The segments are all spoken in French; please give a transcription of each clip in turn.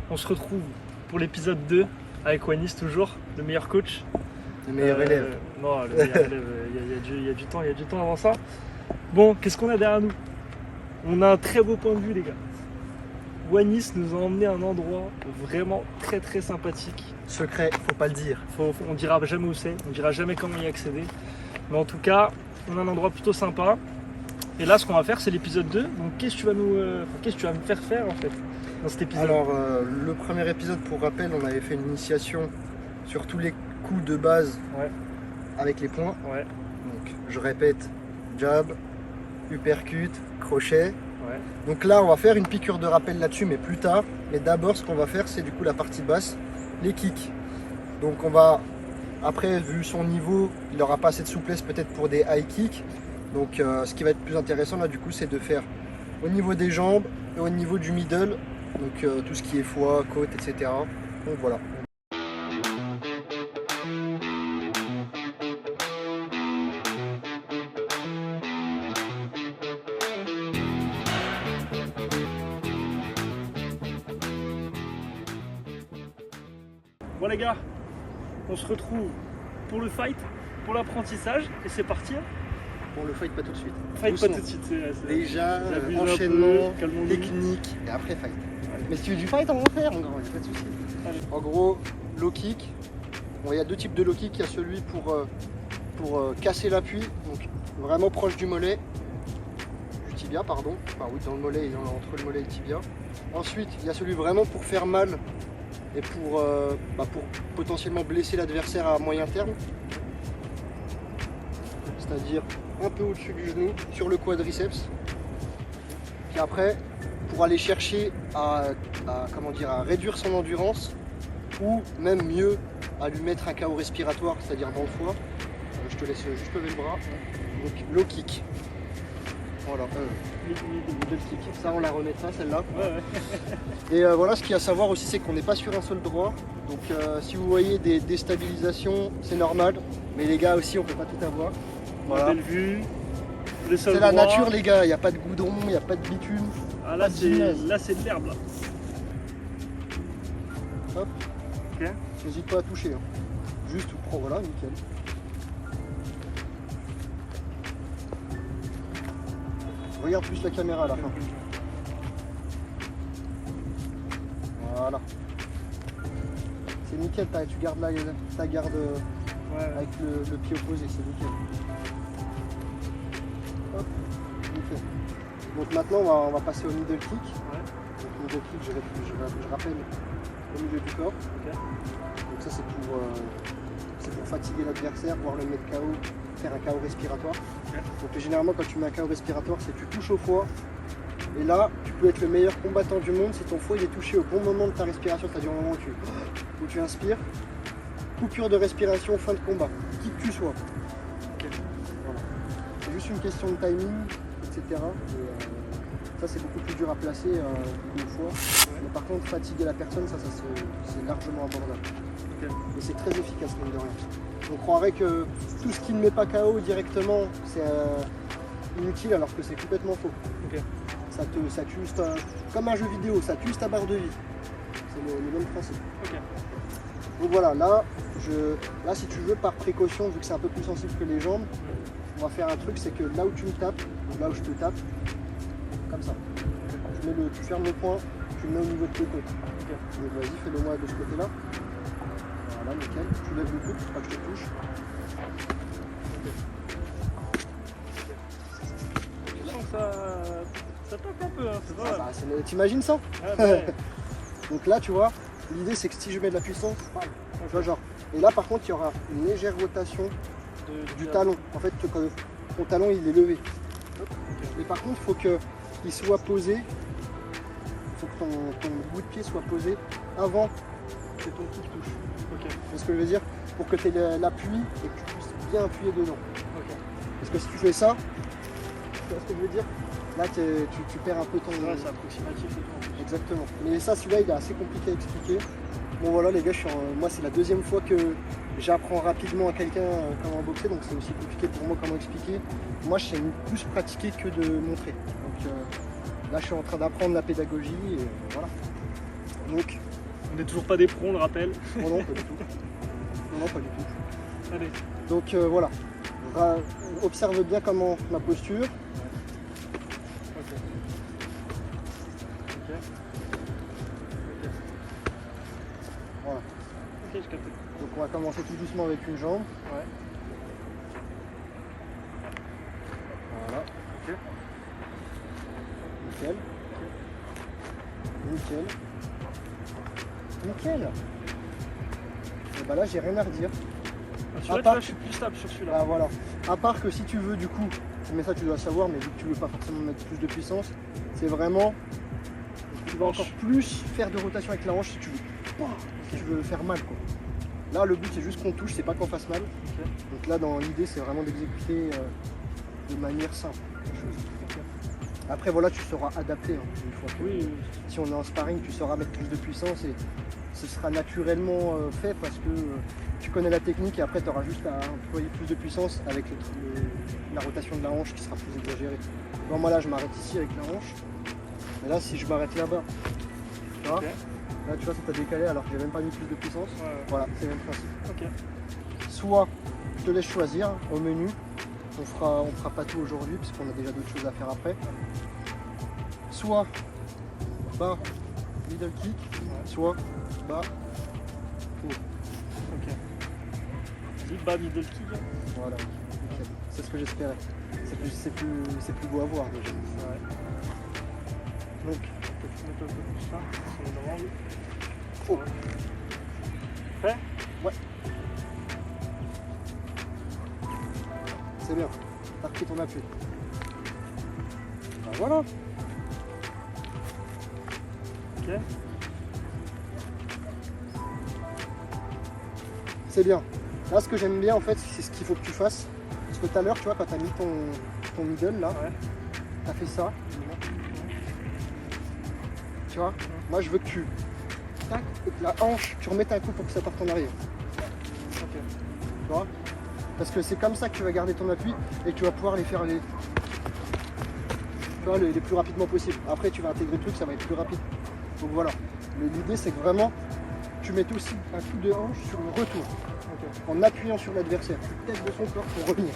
On se retrouve pour l'épisode 2 avec Wanis toujours, le meilleur coach. Le meilleur élève. Non, le meilleur élève, il y a du temps avant ça. Bon, qu'est-ce qu'on a derrière nous? On a un très beau point de vue les gars. Wanis nous a emmené à un endroit vraiment très sympathique. Secret, faut pas le dire. On dira jamais où c'est, on dira jamais comment y accéder. Mais en tout cas, on a un endroit plutôt sympa. Et là, ce qu'on va faire, c'est l'épisode 2. Donc, qu'est-ce que tu vas me faire faire en fait dans cet épisode? Alors, le premier épisode, pour rappel, on avait fait une initiation sur tous les coups de base avec les points. Ouais. Donc, je répète, jab, uppercut, crochet. Ouais. Donc là, on va faire une piqûre de rappel là-dessus, mais plus tard. Mais d'abord, ce qu'on va faire, c'est du coup la partie basse, les kicks. Donc, on va, après, vu son niveau, il n'aura pas assez de souplesse peut-être pour des high kicks. Donc, ce qui va être plus intéressant là, du coup, c'est de faire au niveau des jambes et au niveau du middle. Donc, tout ce qui est foie, côte, etc. Donc, voilà. Bon les gars, on se retrouve pour le fight, pour l'apprentissage, et c'est parti. Bon, le fight, pas tout de suite. Fight Doucement. pas tout de suite. Déjà, j'abuse un enchaînement, peu, calmons-nous. technique, et après fight. Mais si tu veux du fight, on va en faire, en gros, y a pas de souci. Allez. En gros, low kick. Bon, il y a deux types de low kick. Il y a celui pour casser l'appui, donc vraiment proche du mollet, du tibia, pardon. Enfin, oui, dans le mollet, entre le mollet et le tibia. Ensuite, il y a celui vraiment pour faire mal et pour potentiellement blesser l'adversaire à moyen terme. C'est-à-dire un peu au-dessus du genou, sur le quadriceps. Puis après, pour aller chercher à réduire son endurance, ou même mieux, à lui mettre un KO respiratoire, c'est-à-dire dans le foie. Je te laisse juste lever le bras. Donc low kick. Voilà. Middle kick. Ça, on la remettra, celle-là. Ouais. Et voilà, ce qu'il y a à savoir aussi, c'est qu'on n'est pas sur un sol droit. Donc si vous voyez des déstabilisations, c'est normal. Mais les gars aussi, on peut pas tout avoir. Voilà. Belle vue. C'est la nature les gars, il n'y a pas de goudron, il n'y a pas de bitume. Ah là c'est de l'herbe là. Hop. Ok. N'hésite pas à toucher. Hein. Juste prends, voilà, nickel. Regarde plus la caméra à la fin. Voilà. C'est nickel, tu gardes ta garde avec le pied opposé, c'est nickel. Hop, nickel. Donc maintenant on va passer au middle kick. Donc middle kick, je rappelle au milieu du corps. Donc ça c'est pour fatiguer l'adversaire, voire le mettre KO, faire un KO respiratoire. Donc généralement quand tu mets un KO respiratoire, c'est que tu touches au foie. Et là, tu peux être le meilleur combattant du monde si ton foie il est touché au bon moment de ta respiration, c'est-à-dire au moment où tu inspires. Coupure de respiration, fin de combat, qui que tu sois. Voilà. C'est juste une question de timing, etc. Et, ça c'est beaucoup plus dur à placer une fois. Mais par contre, fatiguer la personne, ça c'est largement abordable. Et c'est très efficace, mine de rien. On croirait que tout ce qui ne met pas KO directement, c'est inutile, alors que c'est complètement faux. Ça tue comme un jeu vidéo, ça tue ta barre de vie. C'est le même principe. Donc voilà, là si tu veux, par précaution, vu que c'est un peu plus sensible que les jambes, on va faire un truc, c'est que là où tu me tapes, ou là où je te tape, comme ça. Tu fermes le poing, tu le mets au niveau de tes côtes. Donc vas-y, fais-le moi de ce côté-là. Voilà, nickel. Tu lèves le coude pour pas que je te touche. Ça tape un peu, hein, c'est pas mal. T'imagines ça? Ouais. Donc là, tu vois, l'idée c'est que si je mets de la puissance, tu vois, genre. Et là, par contre, il y aura une légère rotation du talon. En fait, ton talon il est levé. Mais par contre, il faut qu'il soit posé. Il faut que ton bout de pied soit posé avant que ton kick touche. Tu vois ce que je veux dire? Pour que tu aies l'appui et que tu puisses bien appuyer dedans. Parce que si tu fais ça, tu vois ce que je veux dire? Là, tu perds un peu ton... Ouais, c'est approximatif et tout. Exactement. Mais ça, celui-là, il est assez compliqué à expliquer. Bon voilà les gars, moi c'est la deuxième fois que j'apprends rapidement à quelqu'un comment boxer, donc c'est aussi compliqué pour moi comment expliquer. Moi je sais plus pratiquer que de montrer. Donc là je suis en train d'apprendre la pédagogie et voilà. Donc On n'est toujours pas des pros, on le rappelle. Non, non, pas du tout. Non, pas du tout. Allez. Donc voilà. Observe bien comment ma posture. Ok. Ok. Ok. Voilà. Ok, je capte. Donc on va commencer tout doucement avec une jambe. Ouais. Voilà. Ok. Nickel. Nickel. Nickel. Et bah là j'ai rien à redire. Celui-là, tu vois, je suis plus stable sur celui-là. Ah voilà. À part que si tu veux du coup, mais ça tu dois savoir, mais vu que tu veux pas forcément mettre plus de puissance, c'est vraiment. Tu vas encore plus faire de rotation avec la hanche si tu veux. Si tu veux faire mal quoi. Là le but c'est juste qu'on touche, c'est pas qu'on fasse mal. Ok. Donc là dans l'idée c'est vraiment d'exécuter de manière simple la chose. Ok. Après voilà tu sauras adapter une fois que Oui. si on est en sparring tu sauras mettre plus de puissance et ce sera naturellement fait parce que tu connais la technique et après tu auras juste à employer plus de puissance avec la rotation de la hanche qui sera plus exagérée. Bon, moi là je m'arrête ici avec la hanche. Et là si je m'arrête là-bas, tu vois, Ok. là tu vois ça t'a décalé alors que j'ai même pas mis plus de puissance. Ouais. Voilà, c'est le même principe. Ok. Soit je te laisse choisir au menu, on fera pas tout aujourd'hui puisqu'on a déjà d'autres choses à faire après. Soit bas, middle kick, soit bas, haut. Ok. Vas-y, bas middle kick. Voilà, nickel. C'est ce que j'espérais. C'est plus beau à voir déjà. Ouais. Donc, Peut-être mettre un peu plus ça. C'est une rampe. oh, Prêt? c'est bien. T'as repris ton appui. Ben voilà. Ok. C'est bien. Là, ce que j'aime bien, en fait, c'est ce qu'il faut que tu fasses. Parce que tout à l'heure, tu vois, quand tu as mis ton middle, là, Ouais. tu as fait ça. Tu vois, moi, je veux que tu... Tac, et que la hanche, tu remettes un coup pour que ça parte en arrière. Ok. Tu vois, parce que c'est comme ça que tu vas garder ton appui et que tu vas pouvoir les faire les plus rapidement possible. Après, tu vas intégrer le truc, ça va être plus rapide. Donc voilà. L'idée, c'est que vraiment, tu mettes aussi un coup de hanche sur le retour. En appuyant sur l'adversaire. Tu tètes de son corps pour revenir.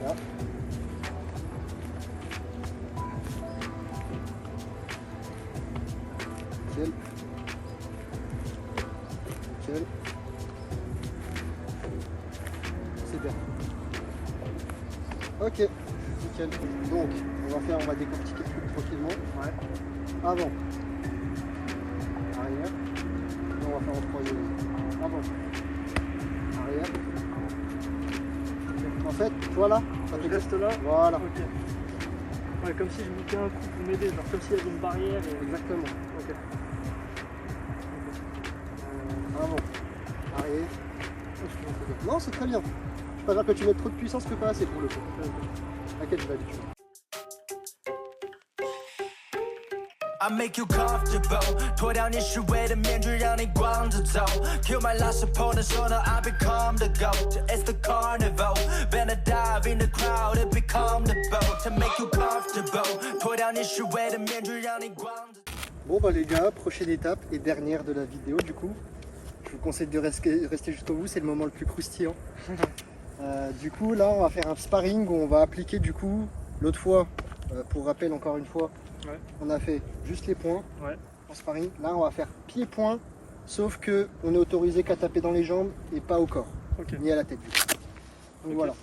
Là. Nickel. Nickel. C'est bien. Ok, nickel. Donc, on va décortiquer le truc tranquillement. Ouais. Avant. Arrière. On va faire en troisième. Avant. Arrière. En fait, tu vois là, ça Je fait reste là. Voilà. Ok. Ouais, comme si je bouquais un coup pour m'aider, genre comme s'il y avait une barrière. Et... Exactement. Ok. Avant. Arrière. Non, c'est très bien. Je préfère que tu mettes trop de puissance que pas assez pour le coup. Laquelle je vais habituer. I make you comfortable 脱掉你虚伪的面具让你光着走 Kill my last opponent so now I become the GOAT It's the carnival When I dive in the crowd it become the boat To make you comfortable 脱掉你虚伪的面具让你光着走 Bon bah les gars, prochaine étape et dernière de la vidéo du coup. Je vous conseille de rester jusqu'au bout, c'est le moment le plus croustillant. Du coup là on va faire un sparring où on va appliquer du coup, l'autre fois, pour rappel encore une fois, Ouais. on a fait juste les points Ouais. en sparring. Là on va faire pied-point, sauf que on est autorisé qu'à taper dans les jambes et pas au corps, Ok. ni à la tête. Du coup. Donc Ok. voilà,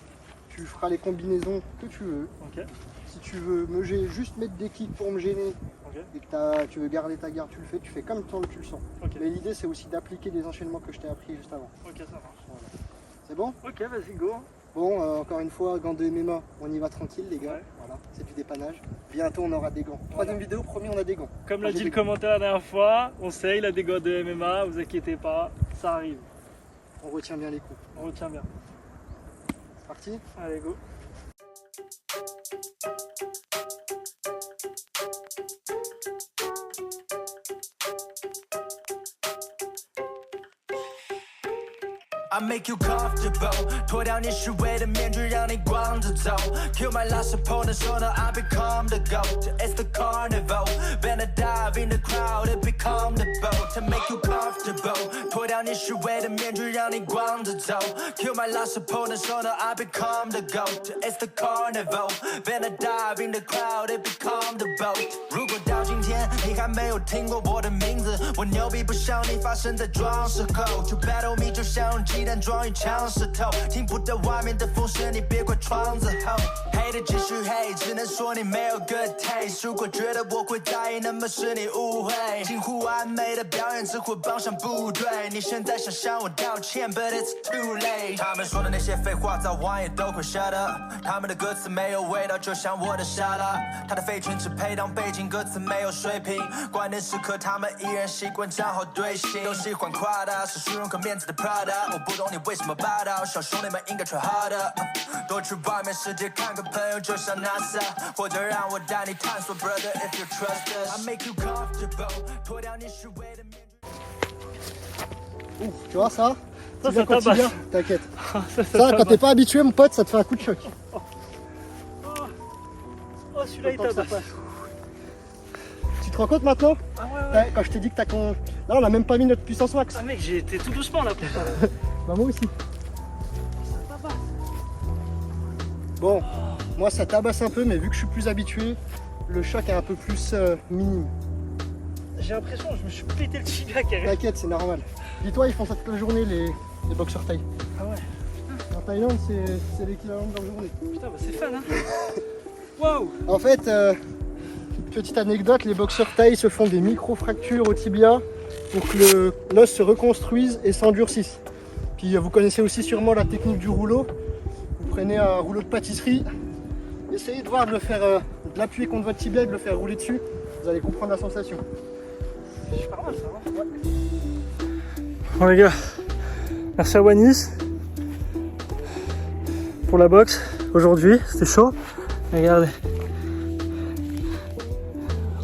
tu feras les combinaisons que tu veux. Ok. Si tu veux me gêner, juste mettre des kicks pour me gêner Ok. et que tu veux garder ta garde, tu le fais, tu fais comme tant que tu le sens. Ok. Mais l'idée c'est aussi d'appliquer les enchaînements que je t'ai appris juste avant. Ok, ça marche. Voilà. C'est bon? Ok, vas-y, go. Bon, encore une fois, gants de MMA, on y va tranquille les gars. Ouais. Voilà, c'est du dépannage. Bientôt on aura des gants. Troisième vidéo, promis, on a des gants. Comme l'a J'ai dit des le commentaire la dernière fois, on sait, il a des gars de MMA, vous inquiétez pas, ça arrive. On retient bien les coups. On retient bien. C'est parti? Allez, go. I make you comfortable 脱掉你虚伪的面具让你光光着走 Kill my last opponent 说呢 I become the GOAT It's the carnival Been a dive in the crowd It become the boat To make you comfortable 脱掉你虚伪的面具让你光着走 Kill my last opponent 说呢 I become the GOAT It's the carnival Been a dive in the crowd It become the boat 如果到今天你还没有听过我的名字我牛逼不像你发生在装饰后 To battle me 就像用鸡蛋装一枪石头听不到外面的风声你别怪窗子后黑的继续黑只能说你没有 good taste 如果觉得我会在意那么是你误会近乎完美的表演只会帮上部队你现在想向我道歉 But it's too late 他们说的那些废话早晚也都会 shut up 他们的歌词没有味道就像我的沙拉他的废裙只配当背景歌词没有水平关键时刻他们依然习惯讲好对心都喜欢夸大是虚荣和面子的 Prada 我不懂你为什么霸道小兄弟们应该 try harder 多去外面世界看个朋友就像 NASA 或者让我带你探索 Brother if you trust us I make you comfortable 脱掉你虚伪的面具 Tu vois ça? Ça, C'est bien ça quand tu tabasse. viens, t'inquiète. Ça, Ça, quand t'es pas habitué, mon pote, ça te fait un coup de choc. Oh, celui-là, il Le temps que ça tabasse. passe. Tu te rends compte maintenant? Ah ouais, ouais. Quand je t'ai dit que t'as con... Là, on a même pas mis notre puissance max. Ah mec, j'ai été tout doucement là pour ça. Bah moi aussi. Ça tabasse. Bon, moi ça tabasse un peu, mais vu que je suis plus habitué, le choc est un peu plus minime. J'ai l'impression que je me suis pété le tibia carrément. T'inquiète, c'est normal. Dis-toi, ils font ça toute la journée, les boxeurs thaï. Ah ouais. En Thaïlande, c'est l'équivalent de leur journée. Putain, bah c'est fun hein. Waouh. En fait, petite anecdote, les boxeurs thaï se font des micro-fractures au tibia pour que l'os se reconstruise et s'endurcisse. Puis vous connaissez aussi sûrement la technique du rouleau. Vous prenez un rouleau de pâtisserie, essayez de voir de le faire, de l'appuyer contre votre tibia et de le faire rouler dessus. Vous allez comprendre la sensation. C'est super mal ça hein. Ouais. Bon les gars, merci à Wanis pour la boxe aujourd'hui, c'était chaud. Regardez.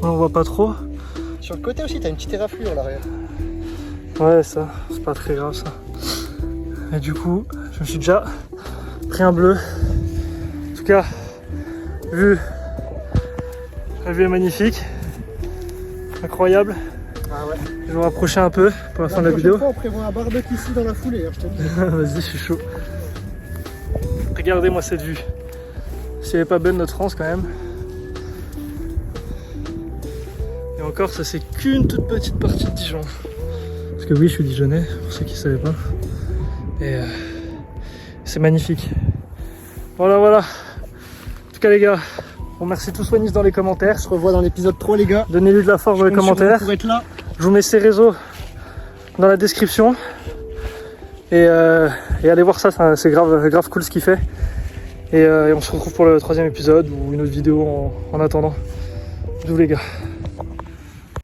On voit pas trop. Sur le côté aussi, t'as une petite éraflure à l'arrière. Ouais ça, c'est pas très grave ça. Et du coup, je me suis déjà pris un bleu. En tout cas, la vue est magnifique. Incroyable. Ah ouais. Je vais me rapprocher un peu pour la fin de la vidéo. Fois, on prévoit un barbecue ici dans la foulée, hein, je te le dis. Vas-y, je suis chaud. Regardez-moi cette vue. Si elle n'est pas belle notre France quand même. Et encore, ça c'est qu'une toute petite partie de Dijon. Parce que oui, je suis dijonnais, pour ceux qui ne savaient pas. Et c'est magnifique. Voilà, voilà. En tout cas les gars, on remercie tous Wanis dans les commentaires. On se revoit dans l'épisode 3 les gars. Donnez-lui de la force dans les commentaires. Pour être là. Je vous mets ses réseaux dans la description. Et allez voir ça, c'est grave cool ce qu'il fait. Et on se retrouve pour le 3e épisode ou une autre vidéo en attendant. Bisous les gars.